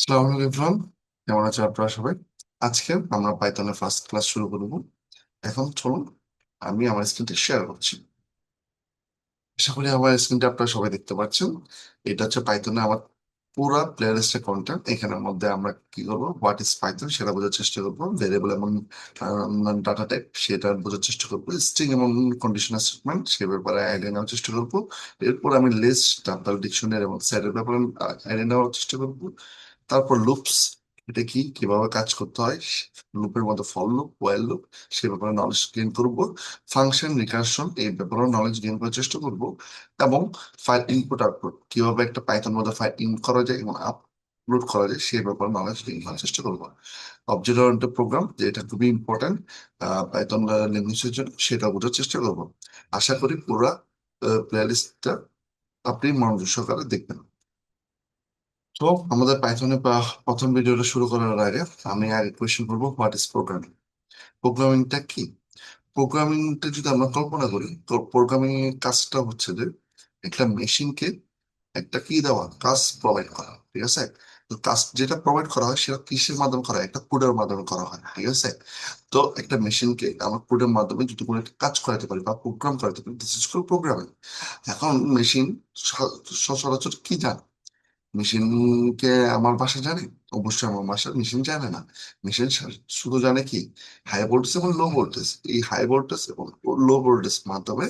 আসসালামু আলাইকুম ইরফান। কেমন আছেন আপনারা সবাই? আজকে আমরা পাইথনের ফার্স্ট ক্লাস শুরু করব। এখন চলুন আমি আমার স্ক্রিনটা শেয়ার করছি। আশা করি আমার স্ক্রিনটা আপনারা সবাই দেখতে পাচ্ছেন। এটা হচ্ছে পাইথনে আমার পুরা প্লে লিস্টের কন্টেন্ট। এখানের মধ্যে আমরা কি করবো, হোয়াট ইজ পাইথন সেটা বোঝার চেষ্টা করবো, ভেরিয়েবল এমন ডাটা টাইপ সেটা বোঝার চেষ্টা করবো, স্ট্রিং এমন কন্ডিশনাল স্টেটমেন্ট সে ব্যাপারে আইডিয়া নেওয়ার চেষ্টা করবো। এরপর আমি লিস্ট, তারপর ডিকশনারি এবং সেটের ব্যাপারে আইডিয়া নেওয়ার চেষ্টা করবো। তারপর লুপস, এটা কি, কিভাবে কাজ করতে হয়, লুপের মধ্যে ফর লুপ, ওয়াইল লুপ, সে ব্যাপারে নলেজ গেইন করব। ফাংশন, রিকারশন, এই ব্যাপারে নলেজ গেইন করার চেষ্টা করব। এবং ফাইল ইনপুট আউটপুট, কিভাবে একটা পাইথন মধ্যে ফাইল ইন করা যায় এবং আপলোড করা যায় সেই ব্যাপারে নলেজ গেইন করার চেষ্টা করব। অবজেক্ট ওরিয়েন্টেড প্রোগ্রাম, যেটা খুবই ইম্পর্টেন্ট পাইথন ল্যাঙ্গুয়েজের জন্য, সেটা বোঝার চেষ্টা করব। আশা করি পুরো প্লেলিস্টটা আপনি মনোযোগ সহকারে দেখবেন। তো আমাদের পাইথনে প্রথম ভিডিওটা শুরু করার আগে আমি আগে কোয়েশ্চেন করবো, হোয়াট ইজ প্রোগ্রামিং? প্রোগ্রামিংটা কি? প্রোগ্রামিংটা যদি আমরা কল্পনা করি, তো প্রোগ্রামিং এর কাজটা হচ্ছে যে একটা মেশিনকে একটা কি দেওয়া, কাজ প্রোভাইড করা, ঠিক আছে? তো কাজ যেটা প্রোভাইড করা হয় সেটা কিসের মাধ্যমে করা হয়? একটা কোডের মাধ্যমে করা হয়, ঠিক আছে? তো একটা মেশিনকে আমরা কোডের মাধ্যমে যদি কোনো একটা কাজ করাতে পারি বা প্রোগ্রাম করাতে পারি, দিস ইজ কল্ড প্রোগ্রামিং। এখন মেশিন সচরাচর কি জানে? মেশিনকে আমার বাসা জানে? অবশ্যই আমার বাসার মেশিন জানে না। মেশিন শুধু জানে কি, হাই ভোল্টেজ এবং লো ভোল্টেজ। এই হাই ভোল্টেজ এবং লো ভোল্টেজ মাধ্যমে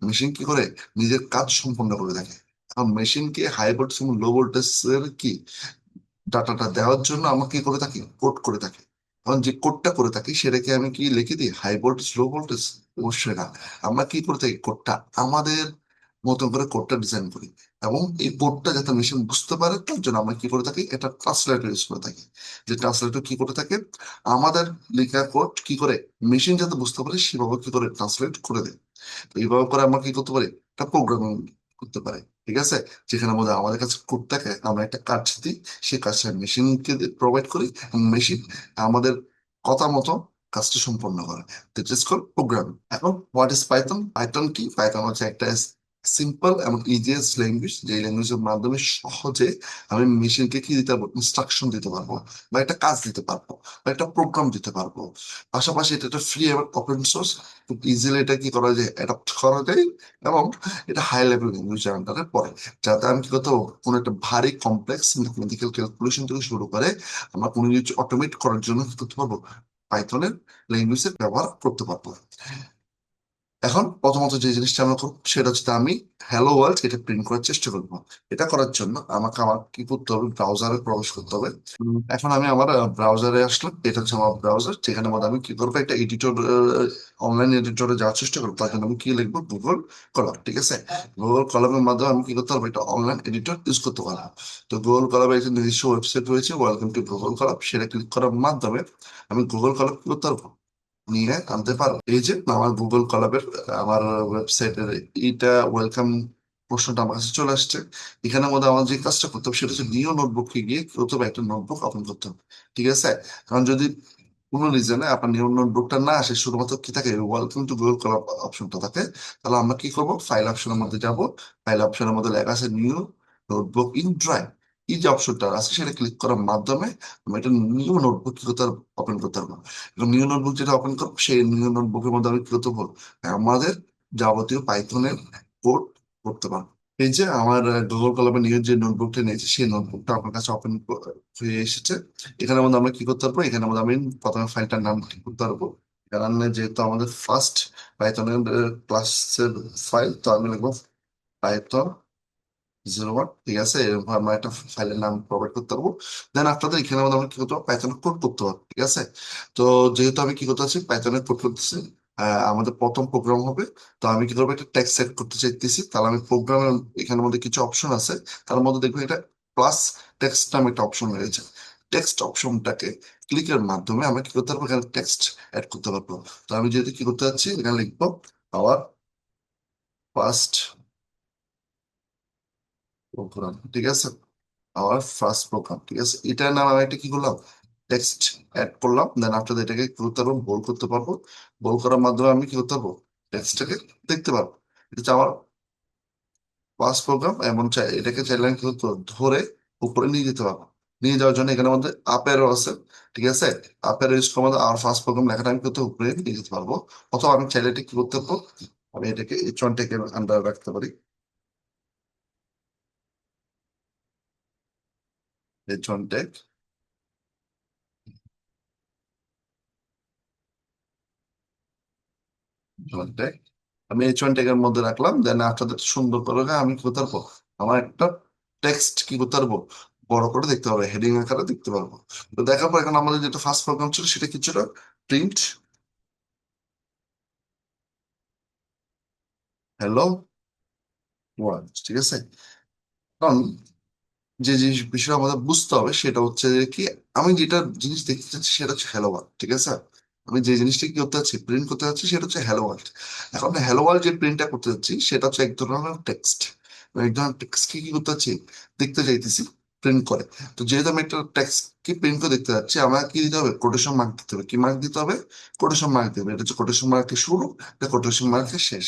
মেশিন কি করে নিজের কাজ সম্পন্ন করে থাকে। এখন মেশিনকে হাই ভোল্টেজ এবং লো ভোল্টেজ এর কি ডাটাটা দেওয়ার জন্য আমরা কি করে থাকি, কোড করে থাকি। এখন যে কোডটা করে থাকি সেটাকে আমি কি লিখে দিই হাই ভোল্টেজ লো ভোল্টেজ? অবশ্যই না। আমরা কি করে থাকি, কোডটা আমাদের মতন করে কোডটা ডিজাইন করি। এবং এই কোডটা যাতে মেশিন বুঝতে পারে তার জন্য আমরা কি করে থাকি, এটা ট্রান্সলেটর ইউজ করে থাকি। যে ট্রান্সলেটর কি করে থাকে, আমাদের লেখা কোড কি করে মেশিন যাতে বুঝতে পারে সেভাবে কি করে ট্রান্সলেট করে দেয়। তো এইভাবে করে আমরা কি করতে পারি, একটা প্রোগ্রামিং করতে পারি, ঠিক আছে? যেখানে মধ্যে আমাদের কাছে কোড থাকে, আমরা একটা কাজ দিই, সেই কাজটা মেশিনকে প্রোভাইড করি এবং মেশিন আমাদের কথা মতো কাজটা সম্পন্ন করে। This is called programming. এখন হোয়াট ইজ পাইথন? পাইথন কি? পাইথন হচ্ছে একটা সিম্পল এবং ইজিয়েস্ট ল্যাঙ্গুয়েজ, যে ল্যাঙ্গুয়েজের মাধ্যমে সহজে আমি মেশিনকে কি দিতে পারবো, ইনস্ট্রাকশন দিতে পারবো, বা একটা কাজ দিতে পারবো, বা একটা প্রোগ্রাম দিতে পারবো। পাশাপাশি এটা একটা ফ্রি এবং ওপেন সোর্স, খুব ইজিলি এটা কি করা যায়, অ্যাডাপ্ট করা যায়। এবং এটা হাই লেভেল ল্যাঙ্গুয়েজের আন্ডারে পড়ে। যাতে আমি কি করতে পারবো, কোনো একটা ভারী কমপ্লেক্স ম্যাথমেটিক্যাল ক্যালকুলেশন থেকে শুরু করে আমরা কোনো কিছু অটোমেট করার জন্য কি করতে পারবো, পাইথনের ল্যাঙ্গুয়েজের ব্যবহার করতে পারবো। এখন প্রথমত যে জিনিসটা আমরা করবো সেটা হচ্ছে আমি হ্যালো ওয়ার্ল্ড এটা প্রিন্ট করার চেষ্টা করবো। এটা করার জন্য আমাকে আমার কি করতে হবে, ব্রাউজারে প্রবেশ করতে হবে। এখন আমি আমার ব্রাউজারে আসলাম, এটা হচ্ছে আমার ব্রাউজার, যেখানে মধ্যে আমি কি করবো, একটা এডিটর, অনলাইন এডিটরে যাওয়ার চেষ্টা করবো। তার জন্য আমি কি লিখবো, গুগল কলম, ঠিক আছে? গুগল কলমের মাধ্যমে আমি কি করতে পারবো, একটা অনলাইন এডিটর ইউজ করতে পারবো। তো গুগল কলমের একটা নিজস্ব ওয়েবসাইট রয়েছে, ওয়েলকাম টু গুগল কলম, সেটা ক্লিক করার মাধ্যমে আমি গুগল কলম কি করতে পারবো, নিয়ে আনতে পারো। এই যে আমার গুগল কলাবের আমার ওয়েবসাইটের এইটা ওয়েলকাম প্রশ্নটা আমার কাছে চলে আসছে। এখানের মধ্যে আমার যে কাজটা করতে হবে সেটা হচ্ছে নিউ নোটবুকে গিয়ে কি করতে হবে, একটা নোটবুক ওপেন করতে হবে, ঠিক আছে? কারণ যদি কোনো রিজনে আপনার নিউ নোটবুকটা না আসে, শুধুমাত্র কি থাকে, ওয়েলকাম টু গুগল কলাব অপশনটা থাকে, তাহলে আমরা কি করবো, ফাইল অপশনের মধ্যে যাব। ফাইল অপশনের মধ্যে লেখা আছে নিউ নোটবুক ইন ড্রাইভ। এই যে অপশনটা আছে সেটা ক্লিক করার মাধ্যমে আমি একটা নিউ নোটবুক কি করতে ওপেন করতে পারবো। এবং নিউ নোটবুক যেটা ওপেন করবো সেই নিউ নোটবুকের মধ্যে আমি কি করতে পারবো, আমাদের যাবতীয় পাইথনের কোড করতে পারবো। এই যে আমার গুগল কলমে নিউ যে নোটবুকটা নিয়েছি সেই নোটবুকটা আপনার কাছে ওপেন হয়ে এসেছে। এখানের মধ্যে আমরা কি করতে পারবো, এখানের মধ্যে আমি প্রথমে ফাইলটার নাম ঠিক করতে পারবো। কারণ যেহেতু আমাদের ফার্স্ট পাইথনের ক্লাসের ফাইল, তো আমি লিখবো পাইথন 01, ঠিক আছে? এরকম আমরা একটা ফাইলের নাম প্রোভাইড করতে পারবো। দেন আপনাদের এখানে মধ্যে আমরা কি করতে পারবো, পাইথনের কোড করতে পারবো, ঠিক আছে? তো যেহেতু আমি কি করতে চাচ্ছি, পাইথনের কোড করতেছি, আমাদের প্রথম প্রোগ্রাম হবে। তো আমি কি করবো, একটা টেক্সট সেট করতে চাইতেছি, তাহলে আমি প্রোগ্রামের এখানের মধ্যে কিছু অপশন আছে, তার মধ্যে দেখবো এটা প্লাস টেক্সট নামে একটা অপশন রয়েছে। টেক্সট অপশনটাকে ক্লিকের মাধ্যমে আমরা কি করতে পারবো, এখানে টেক্সট অ্যাড করতে পারবো। তো আমি যেহেতু কি করতে চাচ্ছি, এখানে লিখবো আওয়ার ফার্স্ট প্রোগ্রাম, ঠিক আছে? আমার ফার্স্ট প্রোগ্রাম, ঠিক আছে? এটার নাম আমি একটা কি করলাম, টেক্সট অ্যাড করলাম। দেন আফটার এটাকে কি করতে পারবো, বোল্ড করতে পারবো। বোল্ড করার মাধ্যমে আমি কি করতে পারবো, টেক্সটটাকে দেখতে পারবো। এটা হচ্ছে আমার ফার্স্ট প্রোগ্রাম। এমন চাই এটাকে চাইলে আমি কি করতে পারবো, ধরে উপরে নিয়ে যেতে পারবো, নিয়ে যাওয়ার জন্য এখানে মধ্যে আপ অ্যারো আছে। ঠিক আছে, আপ অ্যারো ইউজ করার মধ্যে আর ফার্স্ট প্রোগ্রাম লেখাটা আমি কিন্তু উপরে নিয়ে যেতে পারবো। অথবা আমি চাইলে এটা কি করতে পারবো, আমি এটাকে এইচ1 টেকের আন্ডার রাখতে পারি। এইচ1 টেক, টেক, আমি এইচ1 টেকের মধ্যে রাখলাম। দেন আপনাদের সুন্দর করে আমি কি করতে পারবো, আমার একটা টেক্সট কি করতে পারবো, বড় করে দেখতে পারবো, হেডিং আকারে দেখতে পারবো। তো দেখার পর এখন আমাদের যেটা ফার্স্ট প্রোগ্রাম ছিল সেটা কি ছিল, প্রিন্ট হ্যালো ওয়ার্ল্ড। ঠিক আছে, এখন যে জিনিস বিষয় আমাদের বুঝতে হবে সেটা হচ্ছে যে কি, আমি যেটা জিনিস দেখতে চাচ্ছি সেটা হচ্ছে হ্যালো ওয়ার্ল্ড। ঠিক আছে, আমি যে জিনিসটা কি করতে চাচ্ছি, প্রিন্ট করতে চাচ্ছি, সেটা হচ্ছে হ্যালো ওয়ার্ল্ড। এখন হ্যালো ওয়ার্ল্ড যে প্রিন্টটা করতে চাচ্ছি সেটা হচ্ছে এক ধরনের টেক্সট। এক ধরনের টেক্সট কি করতে চাচ্ছি, দেখতে চাইতেছি প্রিন্ট করে। তো যেহেতু আমি একটা টেক্সট কি প্রিন্ট করে দেখতে যাচ্ছি, আমার কি দিতে হবে, কোটেশন মার্ক দিতে হবে। কি মার্ক দিতে হবে, কোটেশন মার্ক দিতে হবে। এটা হচ্ছে কোটেশন মার্কের শুরু, এটা কোটেশন মার্কের শেষ।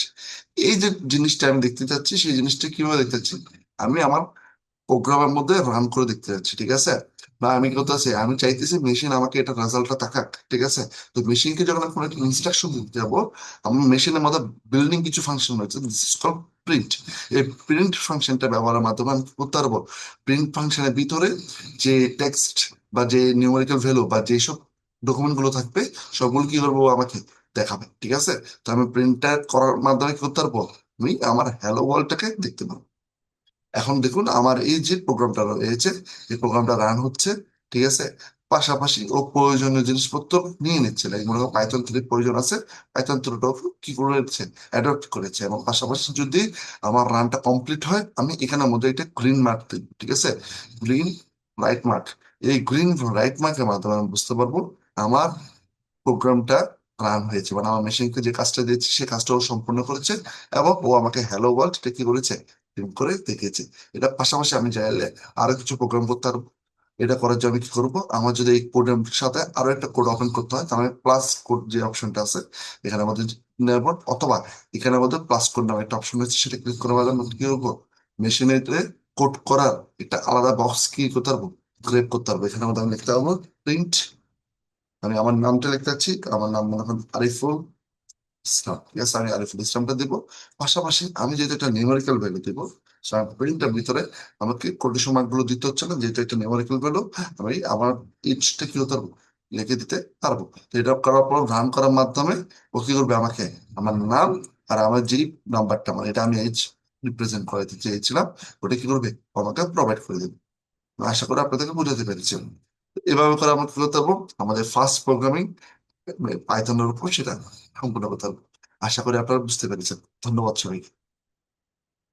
এই যে জিনিসটা আমি দেখতে চাচ্ছি সেই জিনিসটা কিভাবে দেখতে চাচ্ছি, আমি আমার প্রোগ্রামের মধ্যে রান করে দেখতে যাচ্ছি। ঠিক আছে, বা আমি কি করতেছি, আমি চাইতেছি মেশিন আমাকে এটা রেজাল্টটা তাকাক। ঠিক আছে, তো মেশিনকে যখন আমি কোনো একটা ইনস্ট্রাকশন দিতে যাবো, আমার মেশিনের মধ্যে বিল্ডিং কিছু ফাংশন রয়েছে, দিস ইজ কল প্রিন্ট। এই প্রিন্ট ফাংশনটা ব্যবহারের মাধ্যমে আমি কি করতে পারবো, প্রিন্ট ফাংশনের ভিতরে যে টেক্সট বা যে নিউমেরিক্যাল ভ্যালু বা যেসব ডকুমেন্ট গুলো থাকবে সবগুলো কি করবো, আমাকে দেখাবে। ঠিক আছে, তো আমি প্রিন্টটা করার মাধ্যমে কি করতে পারবো, আমি আমার হ্যালো ওয়ার্ল্ডটাকে দেখতে পাবো। এখন দেখুন আমার এই যে প্রোগ্রামটা রয়েছে, এই প্রোগ্রামটা রান হচ্ছে। ঠিক আছে, পাশাপাশি ও প্রয়োজনীয় জিনিসপত্র নিয়ে নিচ্ছে, লাইক মনে করো পাইথন 3 প্রয়োজন আছে, পাইথন 3টাও কি করেছে, অ্যাডপ্ট করেছে। এবং পাশাপাশি যদি আমার রানটা কমপ্লিট হয়, আমি এখানের মধ্যে একটা গ্রিন মার্ক দিই। ঠিক আছে, গ্রিন রাইট মার্ক। এই গ্রিন রাইট মার্কের মাধ্যমে আমি বুঝতে পারবো আমার প্রোগ্রামটা রান হয়েছে, মানে আমার মেশিনকে যে কাজটা দিয়েছি সে কাজটা ও সম্পূর্ণ করেছে। এবং ও আমাকে হ্যালো ওয়ার্ল্ড এটা কি করেছে, প্রিন্ট করে দেখিয়েছে। এটা পাশাপাশি আমি চাইলে আরো কিছু প্রোগ্রাম করতে পারবো। এটা করার জন্য আমি কি করবো, আমার যদি এই কোডের সাথে আরো একটা কোড ওপেন করতে হয়, তাহলে প্লাস কোড যে অপশনটা আছে এখানে আমাদের নেব, অথবা এখানে আমাদের প্লাস কোড নামে একটা অপশন রয়েছে, সেটা ক্লিক করে আমাদের কি করবো, মেশিনে কোড করার একটা আলাদা বক্স কি করতে পারবো, ক্রিয়েট করতে পারবো। এখানে আমাদের আমি লিখতে পারবো প্রিন্ট, আমি আমার নামটা লিখতে চাচ্ছি, আমার নাম মনে করেন আরিফুল ইসলাম। ঠিক আছে, আমি আরিফুল ইসলামটা দিব। পাশাপাশি আমি যেহেতু একটা নিউমেরিক্যাল ভ্যালু দিব, প্রিন্টের ভিতরে আমাকে কোটেশন মার্ক গুলো দিতে হচ্ছে না, যেহেতু একটা নিউমেরিক্যাল ভ্যালু, আমি আমার ইচটা কি হতে পারবো, লিখে দিতে পারবো। তো এটা করার পর রান করার মাধ্যমে ও কি করবে, আমাকে আমার নাম আর আমার যেই নাম্বারটা, মানে এটা আমি এইচ রিপ্রেজেন্ট করাতে চেয়েছিলাম, ওটা কি করবে, ও আমাকে প্রোভাইড করে দেবে। আশা করি আপনাদেরকে বোঝাতে পেরেছি। এভাবে করে আমরা কি করতে পারবো, আমাদের ফার্স্ট প্রোগ্রামিং পাইথনের উপর সেটা সম্পূর্ণ করতে পারবো। আশা করি আপনারা বুঝতে পেরেছেন। ধন্যবাদ সবাইকে।